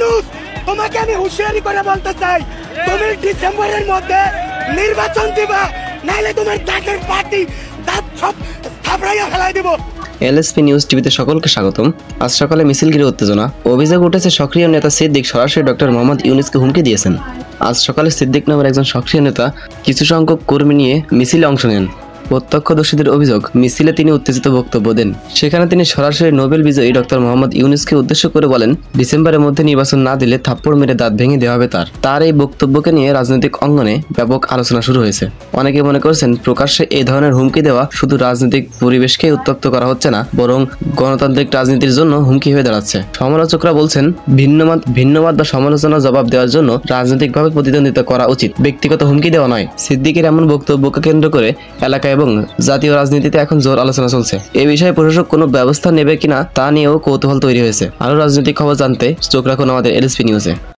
ইউনূস, তোমাকে আমি হুঁশিয়ারি করে বলতে চাই, তুমি ডিসেম্বরের মধ্যে নির্বাচন দিবা, নাইলে তোমার দাঁতের পার্টি দাঁত সব থাপড়াইয়া ফেলাই দিব। এলএসপি নিউজ টিভিতে সকলকে স্বাগতম। আজ সকালে মিছিল ঘিরে উত্তেজনা। অভিযোগ উঠেছে সক্রিয় নেতা সিদ্দিক সরাসরি ডক্টর মোহাম্মদ ইউনূসকে হুমকি দিয়েছেন। আজ সকালে সিদ্দিক নামের একজন সক্রিয় নেতা কিছু সংখ্যক কর্মী নিয়ে মিছিলে অংশ নেন। প্রত্যক্ষদর্শীদের অভিযোগ, মিছিলে তিনি উত্তেজিত বক্তব্য দেন। সেখানে তিনি সরাসরি নোবেল বিজয়ী ডক্টর মোহাম্মদ ইউনূসকে উদ্দেশ্য করে বলেন, ডিসেম্বরের মধ্যে নির্বাচন না দিলে থাপ্পড় মেরে দাঁত ভেঙে দেওয়া হবে তার এই বক্তব্যকে নিয়ে রাজনৈতিক অঙ্গনে ব্যাপক আলোচনা শুরু হয়েছে। অনেকে মনে করছেন, প্রকাশ্যে এই ধরনের হুমকি দেওয়া শুধু রাজনৈতিক পরিবেশকে উত্তপ্ত করা হচ্ছে না, বরং গণতান্ত্রিক রাজনীতির জন্য হুমকি হয়ে দাঁড়াচ্ছে। সমালোচকরা বলছেন, ভিন্নমত বা সমালোচনার জবাব দেওয়ার জন্য রাজনৈতিকভাবে প্রতিদ্বন্দ্বিতা করা উচিত, ব্যক্তিগত হুমকি দেওয়া নয়। সিদ্দিকের এমন বক্তব্যকে কেন্দ্র করে এলাকায় এবং জাতীয় রাজনীতিতে এখন জোর আলোচনা চলছে। এই বিষয়ে প্রশাসক কোনো ব্যবস্থা নেবে কিনা তা নিয়েও কৌতূহল তৈরি হয়েছে। আরো রাজনৈতিক খবর জানতে চোখ রাখুন আমাদের এলএসপি নিউজে।